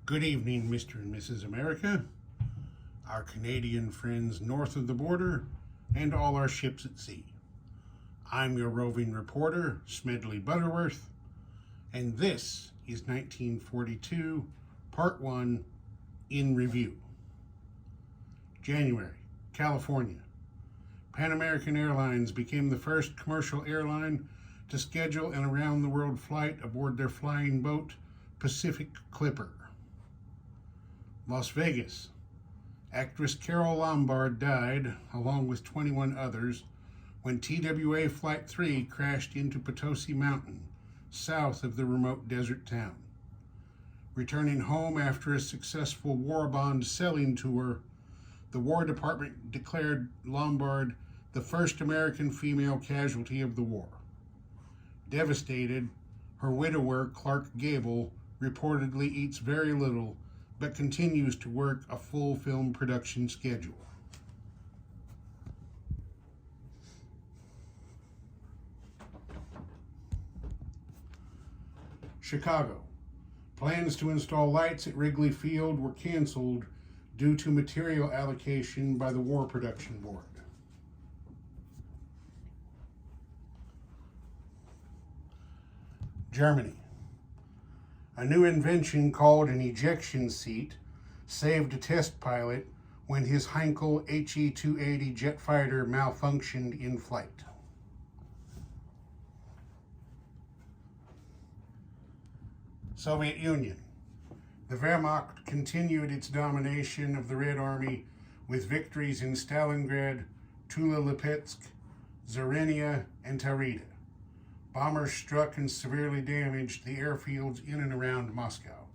Good evening, Mr. and Mrs. America, our Canadian friends north of the border, and all our ships at sea. I'm your roving reporter, Smedley Butterworth, and this is 1942, Part 1, in Review. January, California. Pan American Airlines became the first commercial airline to schedule an around-the-world flight aboard their flying boat, Pacific Clipper. Las Vegas. Actress Carole Lombard died, along with 21 others, when TWA Flight 3 crashed into Potosi Mountain, south of the remote desert town. Returning home after a successful war bond selling tour, the War Department declared Lombard the first American female casualty of the war. Devastated, her widower, Clark Gable, reportedly eats very little, but continues to work a full film production schedule. Chicago. Plans to install lights at Wrigley Field were canceled due to material allocation by the War Production Board. Germany. A new invention called an ejection seat saved a test pilot when his Heinkel HE-280 jet fighter malfunctioned in flight. Soviet Union. The Wehrmacht continued its domination of the Red Army with victories in Stalingrad, Tula-Lipetsk, Zarenia, and Taurida. Bombers struck and severely damaged the airfields in and around Moscow.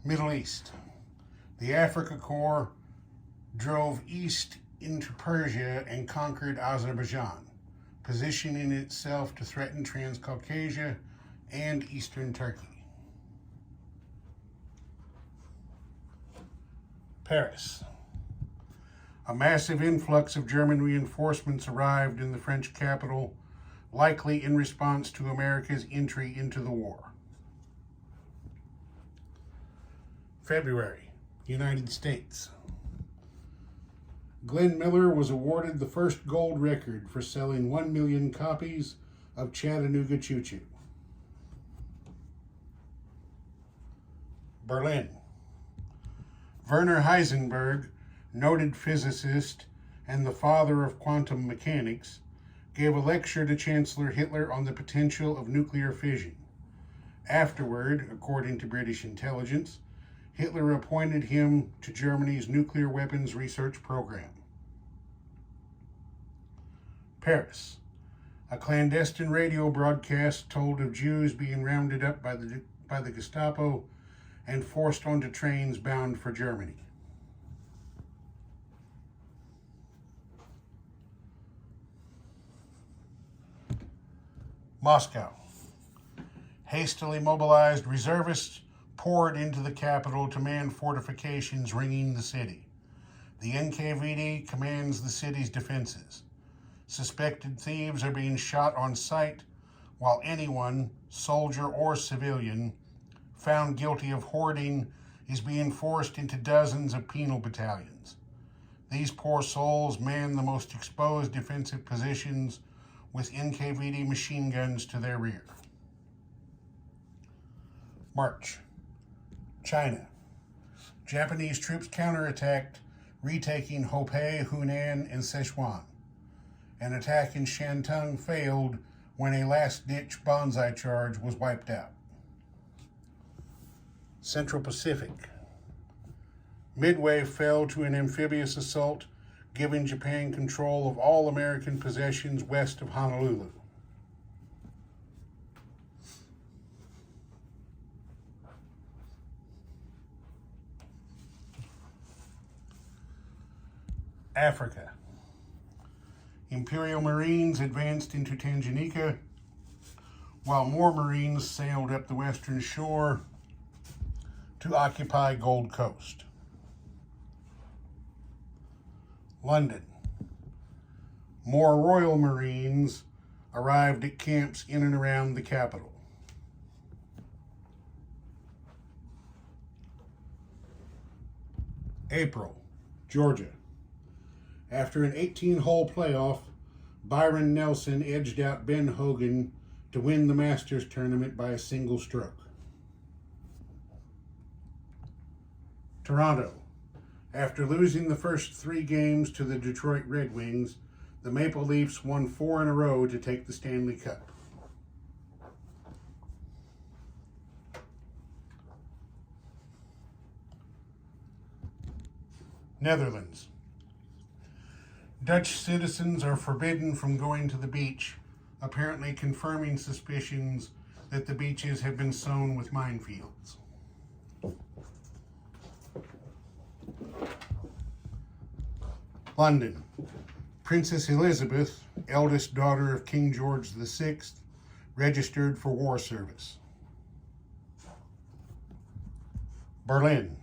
Middle East. The Africa Corps drove east into Persia and conquered Azerbaijan, positioning itself to threaten Transcaucasia and eastern Turkey. Paris. A massive influx of German reinforcements arrived in the French capital, likely in response to America's entry into the war. February, United States. Glenn Miller was awarded the first gold record for selling 1 million copies of Chattanooga Choo Choo. Berlin. Werner Heisenberg, noted physicist and the father of quantum mechanics, gave a lecture to Chancellor Hitler on the potential of nuclear fission. Afterward, according to British intelligence, Hitler appointed him to Germany's nuclear weapons research program. Paris. A clandestine radio broadcast told of Jews being rounded up by the Gestapo and forced onto trains bound for Germany. Moscow. Hastily mobilized reservists poured into the capital to man fortifications ringing the city. The NKVD commands the city's defenses. Suspected thieves are being shot on sight, while anyone, soldier or civilian, found guilty of hoarding is being forced into dozens of penal battalions. These poor souls man the most exposed defensive positions with NKVD machine guns to their rear. March. China. Japanese troops counterattacked, retaking Hopei, Hunan, and Sichuan. An attack in Shantung failed when a last-ditch banzai charge was wiped out. Central Pacific. Midway fell to an amphibious assault, giving Japan control of all American possessions west of Honolulu. Africa. Imperial Marines advanced into Tanganyika, while more Marines sailed up the western shore to occupy Gold Coast. London. More Royal Marines arrived at camps in and around the capital. April, Georgia. After an 18-hole playoff, Byron Nelson edged out Ben Hogan to win the Masters tournament by a single stroke. Toronto. After losing the first 3 games to the Detroit Red Wings, the Maple Leafs won 4 in a row to take the Stanley Cup. Netherlands. Dutch citizens are forbidden from going to the beach, apparently confirming suspicions that the beaches have been sown with minefields. London. Princess Elizabeth, eldest daughter of King George VI, registered for war service. Berlin.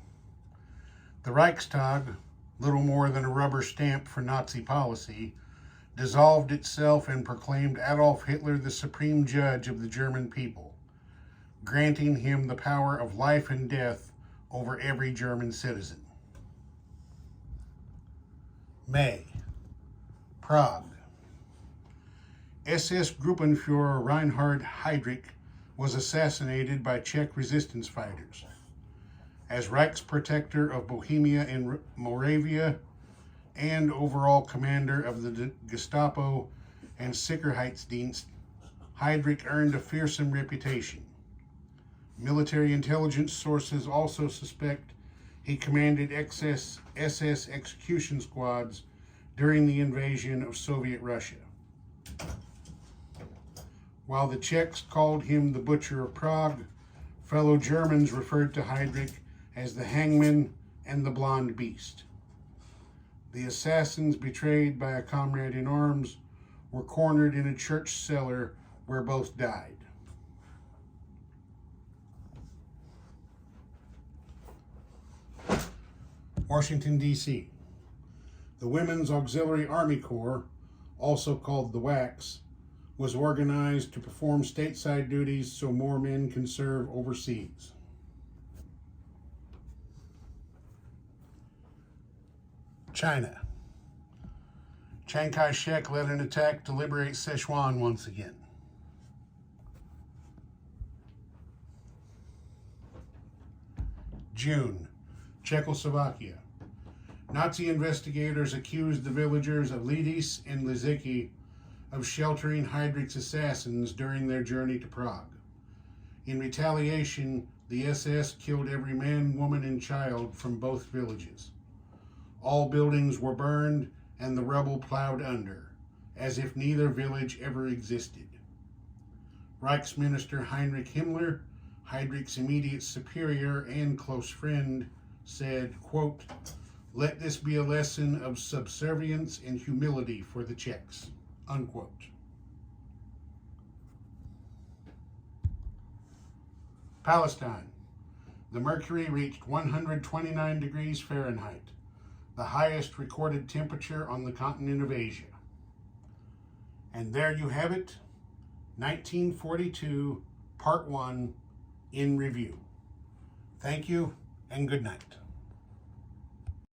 The Reichstag, little more than a rubber stamp for Nazi policy, dissolved itself and proclaimed Adolf Hitler the supreme judge of the German people, granting him the power of life and death over every German citizen. May. Prague. SS Gruppenführer Reinhard Heydrich was assassinated by Czech resistance fighters. As Reichsprotector of Bohemia and Moravia and overall commander of the Gestapo and Sicherheitsdienst, Heydrich earned a fearsome reputation. Military intelligence sources also suspect he commanded SS execution squads during the invasion of Soviet Russia. While the Czechs called him the Butcher of Prague, fellow Germans referred to Heydrich as the Hangman and the Blonde Beast. The assassins, betrayed by a comrade in arms, were cornered in a church cellar where both died. Washington, D.C. The Women's Auxiliary Army Corps, also called the WACS, was organized to perform stateside duties so more men can serve overseas. China. Chiang Kai-shek led an attack to liberate Sichuan once again. June. Czechoslovakia. Nazi investigators accused the villagers of Lidis and Liziki of sheltering Heydrich's assassins during their journey to Prague. In retaliation, the SS killed every man, woman, and child from both villages. All buildings were burned and the rubble plowed under, as if neither village ever existed. Reichsminister Heinrich Himmler, Heydrich's immediate superior and close friend, said, quote, "Let this be a lesson of subservience and humility for the Czechs," unquote. Palestine. The mercury reached 129 degrees Fahrenheit, the highest recorded temperature on the continent of Asia. And there you have it, 1942, Part 1, in review. Thank you and good night.